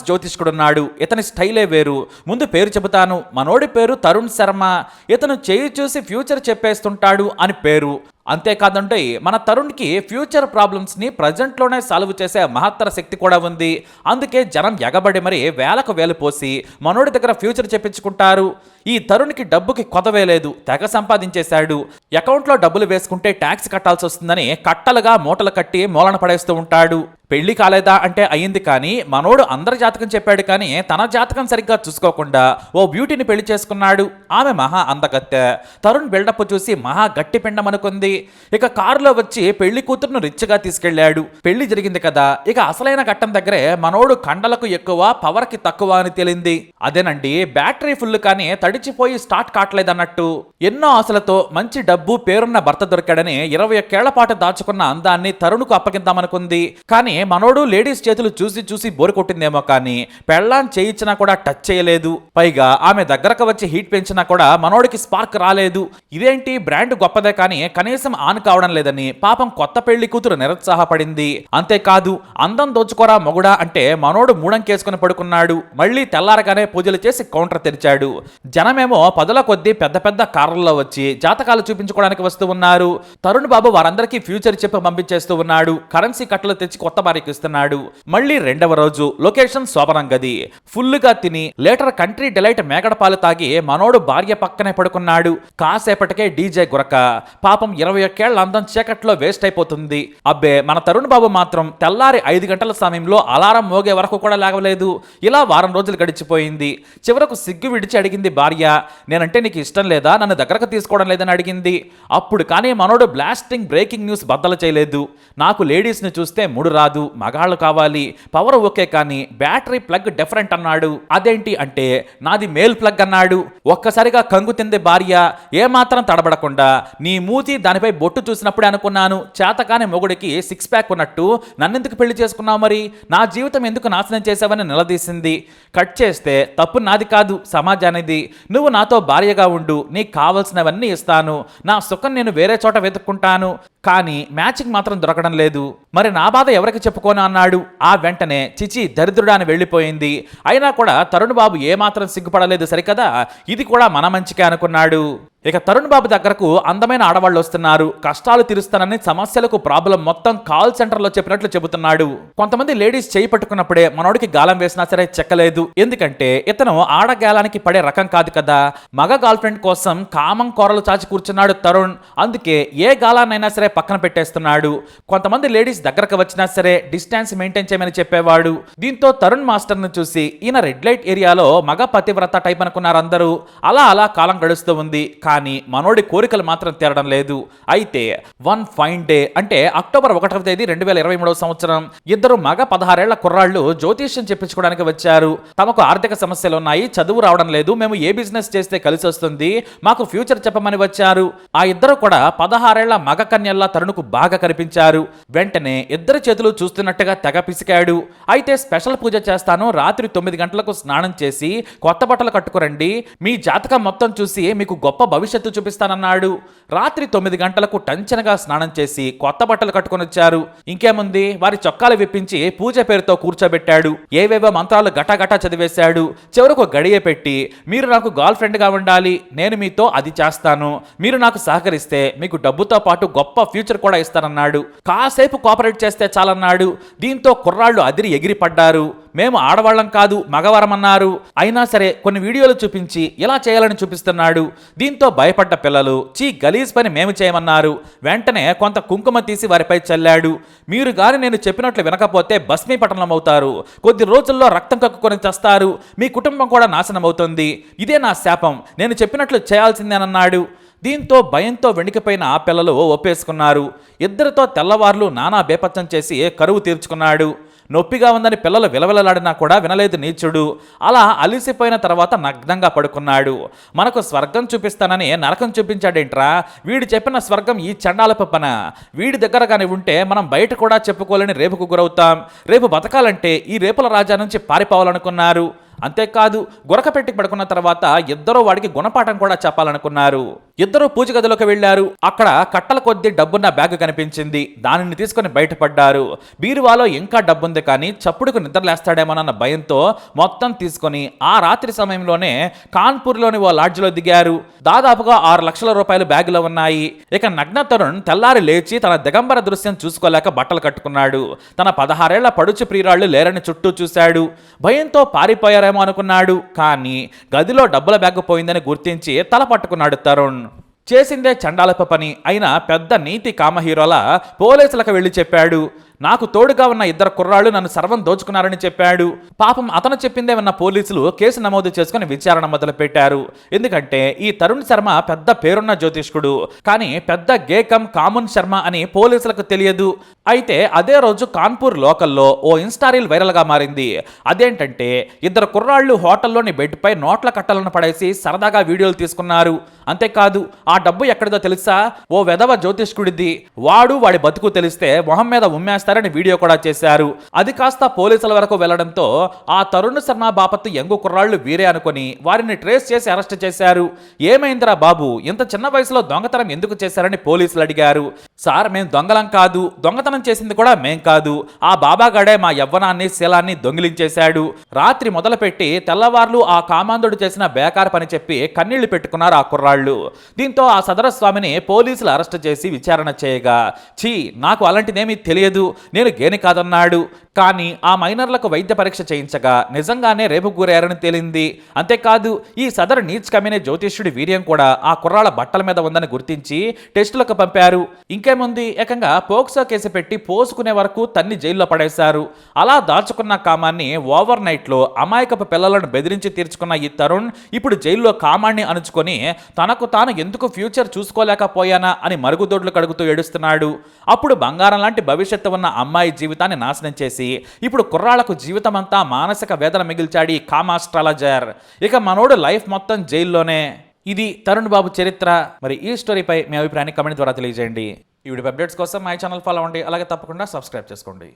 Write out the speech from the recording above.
జ్యోతిష్కుడున్నాడు. ఇతని స్టైలే వేరు. ముందు పేరు చెబుతాను. మనోడి పేరు తరుణ్ శర్మ. ఇతను చేయి చూసి ఫ్యూచర్ చెప్పేస్తుంటాడు అని పేరు. అంతేకాదంటే మన తరుణ్కి ఫ్యూచర్ ప్రాబ్లమ్స్ని ప్రజెంట్లోనే సాల్వ్ చేసే మహత్తర శక్తి కూడా ఉంది. అందుకే జనం ఎగబడి మరి వేలకు వేలు పోసి మనోడి దగ్గర ఫ్యూచర్ చెప్పించుకుంటారు. ఈ తరుణ్కి డబ్బుకి కొదవే లేదు. తెగ సంపాదించేశాడు. అకౌంట్లో డబ్బులు వేసుకుంటే ట్యాక్స్ కట్టాల్సి వస్తుందని కట్టలుగా మూటలు కట్టి మూలన పడేస్తూ ఉంటాడు. పెళ్లి కాలేదా అంటే అయ్యింది, కానీ మనోడు అందరి జాతకం చెప్పాడు, కానీ తన జాతకం సరిగ్గా చూసుకోకుండా ఓ బ్యూటీని పెళ్లి చేసుకున్నాడు. ఆమె మహా అందగత్తె. తరుణ్ బిల్డప్ చూసి మహా గట్టి పిండం అనుకుంది. ఇక కారులో వచ్చి పెళ్లి కూతురును రిచ్గా తీసుకెళ్లాడు. పెళ్లి జరిగింది కదా. ఇక అసలైన ఘట్టం దగ్గరే మనోడు కండలకు ఎక్కువ, పవర్కి తక్కువ అని తేలింది. అదేనండి, బ్యాటరీ ఫుల్ కానీ తడిచిపోయి స్టార్ట్ కావట్లేదన్నట్టు. ఎన్నో ఆశలతో మంచి డబ్బు పేరున్న భర్త దొరికాడని 21 ఏళ్ల పాటు దాచుకున్న అందాన్ని తరుణ్కు అప్పగిద్దామనుకుంది. కానీ మనోడు లేడీస్ చేతులు చూసి చూసి బోరు కొట్టిందేమో, కానీ పెళ్ళాన్ చేయించినా కూడా టచ్ చేయలేదు. పైగా ఆమె దగ్గరకు వచ్చి హీట్ పెంచినా కూడా మనోడికి స్పార్క్ రాలేదు. ఇదేంటి, బ్రాండ్ గొప్పదే కానీ కనీసం ఆన్ కావడం లేదని పాపం కొత్త పెళ్లి కూతురు నిరుత్సాహపడింది. అంతేకాదు, అందం దోచుకోరా మొగుడా అంటే మనోడు మూడంకేసుకుని పడుకున్నాడు. మళ్ళీ తెల్లారగానే పూజలు చేసి కౌంటర్ తెరిచాడు. జనమేమో పదుల కొద్దీ పెద్ద పెద్ద కార్లలో వచ్చి జాతకాలు చూపించుకోవడానికి వస్తూ ఉన్నారు. తరుణ్ బాబు వారందరికీ ఫ్యూచర్ చెప్పి పంపించేస్తూ ఉన్నాడు. కరెన్సీ కట్టలు తెచ్చి కొత్త భార్యకి ఇస్తున్నాడు. మళ్ళీ రెండవ రోజు లొకేషన్ శోభనం గది. ఫుల్లుగా తిని లీటర్ కంట్రీ డిలైట్ మేగడపాలు తాగి మనోడు భార్య పక్కనే పడుకున్నాడు. కాసేపటికే డీజే గురక. పాపం 21 ఏళ్ల అందం చీకట్లో వేస్ట్ అయిపోతుంది. అబ్బే, మన తరుణ్ బాబు మాత్రం తెల్లారి 5 గంటల సమయంలో అలారం మోగే వరకు కూడా లేవలేదు. ఇలా వారం రోజులు గడిచిపోయింది. చివరకు సిగ్గు విడిచి అడిగింది భార్య, నేనంటే నీకు ఇష్టం లేదా, నన్ను దగ్గరకు తీసుకోవడం లేదని అడిగింది. అప్పుడు కానీ మనోడు బ్లాస్టింగ్ బ్రేకింగ్ న్యూస్ బద్దలు చేయలేదు. నాకు లేడీస్ని చూస్తే ముడు రాదు, మగాళ్ళు కావాలి, పవర్ ఓకే కానీ బ్యాటరీ ప్లగ్ డిఫరెంట్ అన్నాడు. అదేంటి అంటే నాది మేల్ ప్లగ్ అన్నాడు. ఒక్కసారిగా కంగు తింది భార్య. ఏమాత్రం తడబడకుండా, నీ మూతి దానిపై బొట్టు చూసినప్పుడే అనుకున్నాను, చేతకాని మొగుడికి 6 ప్యాక్ ఉన్నట్టు నన్నెందుకు పెళ్లి చేసుకున్నావు, మరి నా జీవితం ఎందుకు నాశనం చేసావని నిలదీసింది. కట్ చేస్తే తప్పు నాది కాదు, సమాజానిది. నువ్వు నాతో భార్యగా ఉండు, నీకు కావలసినవన్నీ ఇస్తాను, నా సుఖం నేను వేరే చోట వెతుక్కుంటాను, కానీ మ్యాచింగ్ మాత్రం దొరకడం లేదు, మరి నా బాధ ఎవరికి చెప్పుకోను అన్నాడు. ఆ వెంటనే చిచి దరిద్రుడాని వెళ్ళిపోయింది. అయినా కూడా తరుణ్ బాబు ఏమాత్రం సిగ్గుపడలేదు సరికదా, ఇది కూడా మన మంచికే అనుకున్నాడు. ఇక తరుణ్ బాబు దగ్గరకు అందమైన ఆడవాళ్ళు వస్తున్నారు. కష్టాలు తీరుస్తానని సమస్యలకు ప్రాబ్లం మొత్తం కాల్ సెంటర్లో చెప్పినట్లు చెబుతున్నాడు. కొంతమంది లేడీస్ చేయి పట్టుకున్నప్పుడే మనోడికి గాలం వేసినా సరే చెక్కలేదు. ఎందుకంటే ఇతను ఆడగాలానికి పడే రకం కాదు కదా. మగ గర్ల్ ఫ్రెండ్ కోసం కామం కోరలు చాచి కూర్చున్నాడు తరుణ్. అందుకే ఏ గాలాన్నైనా సరే పక్కన పెట్టేస్తున్నాడు. కొంతమంది లేడీస్ దగ్గరకు వచ్చినా సరే డిస్టెన్స్ మెయింటైన్ చేయమని చెప్పేవాడు. దీంతో తరుణ్ మాస్టర్ ను చూసి ఈయన రెడ్ లైట్ ఏరియాలో మగ పతివ్రత టైప్ అనుకున్నారు అందరూ. అలా అలా కాలం గడుస్తూ ఉంది. కానీ మనోడి కోరికలు మాత్రం తీరడం లేదు. అయితే వన్ ఫైన్ డే అంటే అక్టోబర్ 1వ తేదీ 2023వ సంవత్సరం ఇద్దరు మగ 16 ఏళ్ల కుర్రాళ్ళు జ్యోతిష్యం చెప్పించుకోవడానికి వచ్చారు. తమకు ఆర్థిక సమస్యలు ఉన్నాయి, చదువు రావడం లేదు, మేము ఏ బిజినెస్ చేస్తే కలిసి వస్తుంది, మాకు ఫ్యూచర్ చెప్పమని వచ్చారు. ఆ ఇద్దరు కూడా 16 ఏళ్ల మగ కన్యల్లా తరుణ్కు బాగా కనిపించారు. వెంటనే ఇద్దరు చేతులు చూస్తున్నట్టుగా తెగ పిసికాడు. అయితే స్పెషల్ పూజ చేస్తాను, రాత్రి 9 గంటలకు స్నానం చేసి కొత్త బట్టలు కట్టుకురండి, మీ జాతకం మొత్తం చూసి మీకు గొప్ప భవిష్యత్తు చూపిస్తానన్నాడు. రాత్రి 9 గంటలకు టంచనగా స్నానం చేసి కొత్త బట్టలు కట్టుకొని వచ్చారు. ఇంకేముంది, వారి చొక్కాలు విప్పించి పూజ పేరుతో కూర్చోబెట్టాడు. ఏవేవో మంత్రాలు గటగట చదివేశాడు. చివరకు గడియ పెట్టి, మీరు నాకు గర్ల్ ఫ్రెండ్ గా ఉండాలి, నేను మీతో అది చేస్తాను, మీరు నాకు సహకరిస్తే మీకు డబ్బుతో పాటు గొప్ప ఫ్యూచర్ కూడా ఇస్తానన్నాడు. కాసేపు కోఆపరేట్ చేస్తే చాలన్నాడు. దీంతో కుర్రాళ్ళు అదిరి ఎగిరి పడ్డారు. మేము ఆడవాళ్ళం కాదు, మగవారమన్నారు. అయినా సరే కొన్ని వీడియోలు చూపించి ఇలా చేయాలని చూపిస్తున్నాడు. దీంతో భయపడ్డ పిల్లలు చీ గలీజ్ పని మేము చేయమన్నారు. వెంటనే కొంత కుంకుమ తీసి వారిపై చల్లాడు. మీరు గాని నేను చెప్పినట్లు వినకపోతే భస్మీపటనం అవుతారు, కొద్ది రోజుల్లో రక్తం కక్కుకొని చేస్తారు, మీ కుటుంబం కూడా నాశనం అవుతుంది, ఇదే నా శాపం, నేను చెప్పినట్లు చేయాల్సిందేనన్నాడు. దీంతో భయంతో వెణికిపోయిన ఆ పిల్లలు ఒప్పేసుకున్నారు. ఇద్దరితో తెల్లవార్లు నానా బేపచ్చం చేసి కరువు తీర్చుకున్నాడు. నొప్పిగా ఉందని పిల్లలు విలవిలలాడినా కూడా వినలేదు నీచుడు. అలా అలిసిపోయిన తర్వాత నగ్నంగా పడుకున్నాడు. మనకు స్వర్గం చూపిస్తానని నరకం చూపించాడేంట్రా, వీడు చెప్పిన స్వర్గం ఈ చండాలపు పన. వీడి దగ్గర కానీ ఉంటే మనం బయట కూడా చెప్పుకోలేని రేపుకు గురవుతాం. రేపు బతకాలంటే ఈ రేపుల రాజా నుంచి పారిపోవాలనుకున్నారు. అంతేకాదు గురక పెట్టి పడుకున్న తర్వాత ఇద్దరూ వాడికి గుణపాఠం కూడా చెప్పాలనుకున్నారు. ఇద్దరు పూజ గదిలోకి వెళ్లారు. అక్కడ కట్టల కొద్దీ డబ్బున్న బ్యాగ్ కనిపించింది. దానిని తీసుకుని బయటపడ్డారు. బీరువాలో ఇంకా డబ్బుంది, కానీ చప్పుడుకు నిద్రలేస్తాడేమోనన్న భయంతో మొత్తం తీసుకుని ఆ రాత్రి సమయంలోనే కాన్పూర్లోని ఓ లాడ్జిలో దిగారు. దాదాపుగా 6 లక్షల రూపాయలు బ్యాగులో ఉన్నాయి. ఇక నగ్న తరుణ్ తెల్లారి లేచి తన దిగంబర దృశ్యం చూసుకోలేక బట్టలు కట్టుకున్నాడు. తన 16 ఏళ్ల పడుచు ప్రియురాళ్లు లేరని చుట్టూ చూశాడు. భయంతో పారిపోయారేమో అనుకున్నాడు. కానీ గదిలో డబ్బుల బ్యాగ్ పోయిందని గుర్తించి తల పట్టుకున్నాడు తరుణ్. చేసిందే చండాలప పని అయినా పెద్ద నీతి కామ హీరోలా పోలీసులకు వెళ్లి చెప్పాడు. నాకు తోడుగా ఉన్న 2 కుర్రాళ్ళు నన్ను సర్వం దోచుకున్నారని చెప్పాడు. పాపం అతను చెప్పిందే ఉన్న పోలీసులు కేసు నమోదు చేసుకుని విచారణ మొదలుపెట్టారు. ఎందుకంటే ఈ తరుణ్ శర్మ పెద్ద పేరున్న జ్యోతిష్కుడు, కానీ పెద్ద గేకం కామన్ శర్మ అని పోలీసులకు తెలియదు. అయితే అదే రోజు కాన్పూర్ లోకల్లో ఓ ఇన్స్టారీల్ వైరల్ గా మారింది. అదేంటంటే 2 కుర్రాళ్ళు హోటల్లోని బెడ్ పై నోట్ల కట్టలను పడేసి సరదాగా వీడియోలు తీసుకున్నారు. అంతేకాదు ఆ డబ్బు ఎక్కడిదో తెలుసా? ఓ వెధవ జ్యోతిష్కుడిది. వాడి బతుకు తెలిస్తే మొహం మీద ఉమ్మేస్తారని వీడియో కూడా చేశారు. అది కాస్త పోలీసుల వరకు వెళ్లడంతో ఆ తరుణ్ శర్మ బాపత్తు యంగు కుర్రాళ్ళు వీరే అనుకుని వారిని ట్రేస్ చేసి అరెస్ట్ చేశారు. ఏమైందిరా బాబు, ఇంత చిన్న వయసులో దొంగతనం ఎందుకు చేశారని పోలీసులు అడిగారు. సార్, మేం దొంగలం కాదు, దొంగతనం చేసింది కూడా మేం కాదు. ఆ బాబాగాడే మా యవ్వనాన్ని శీలాన్ని దొంగిలించేశాడు. రాత్రి మొదలుపెట్టి తెల్లవార్లు ఆ కామాంధుడు చేసిన బేకార్ పని చెప్పి కన్నీళ్లు పెట్టుకున్నారు ఆ కుర్రాళ్ళు. దీంతో ఆ సదర స్వామిని పోలీసులు అరెస్ట్ చేసి విచారణ చేయగా, ఛీ, నాకు అలాంటిదేమీ తెలియదు, నేను గేని కాదన్నాడు. కానీ ఆ మైనర్లకు వైద్య పరీక్ష చేయించగా నిజంగానే రేపు గురయ్యారని తేలింది. అంతేకాదు ఈ సదరు నీచ్ కమినే జ్యోతిష్యుడి వీర్యం కూడా ఆ కుర్రాళ్ళ బట్టల మీద ఉందని గుర్తించి టెస్టులకు పంపారు. ఇంకేముంది, ఏకంగా పోక్సో కేసు పెట్టి పోసుకునే వరకు తన్ని జైల్లో పడేశారు. అలా దాచుకున్న కామాన్ని ఓవర్ నైట్ లో అమాయకపు పిల్లలను బెదిరించి తీర్చుకున్న ఈ తరుణ్ ఇప్పుడు జైల్లో కామాన్ని అణుచుకొని తనకు తాను ఎందుకు ఫ్యూచర్ చూసుకోలేకపోయానా అని మరుగుదొడ్లు కడుగుతూ ఏడుస్తున్నాడు. అప్పుడు బంగారం లాంటి భవిష్యత్తు ఉన్న అమ్మాయి జీవితాన్ని నాశనం చేసి ఇప్పుడు కుర్రాళ్లకు జీవితమంతా మానసిక వేదన మిగిల్చాడు ఈ కామాస్ట్రాలజర్. ఇక మనోడు లైఫ్ మొత్తం జైల్లోనే. ఇది తరుణ్ బాబు చరిత్ర. మరి ఈ స్టోరీపై మీ అభిప్రాయాన్ని కమెంట్ ద్వారా తెలియజేయండి. ఈ వీడియో అప్డేట్స్ కోసం మై ఛానల్ ఫాలో అవ్వండి. అలాగే తప్పకుండా సబ్స్క్రైబ్ చేసుకోండి.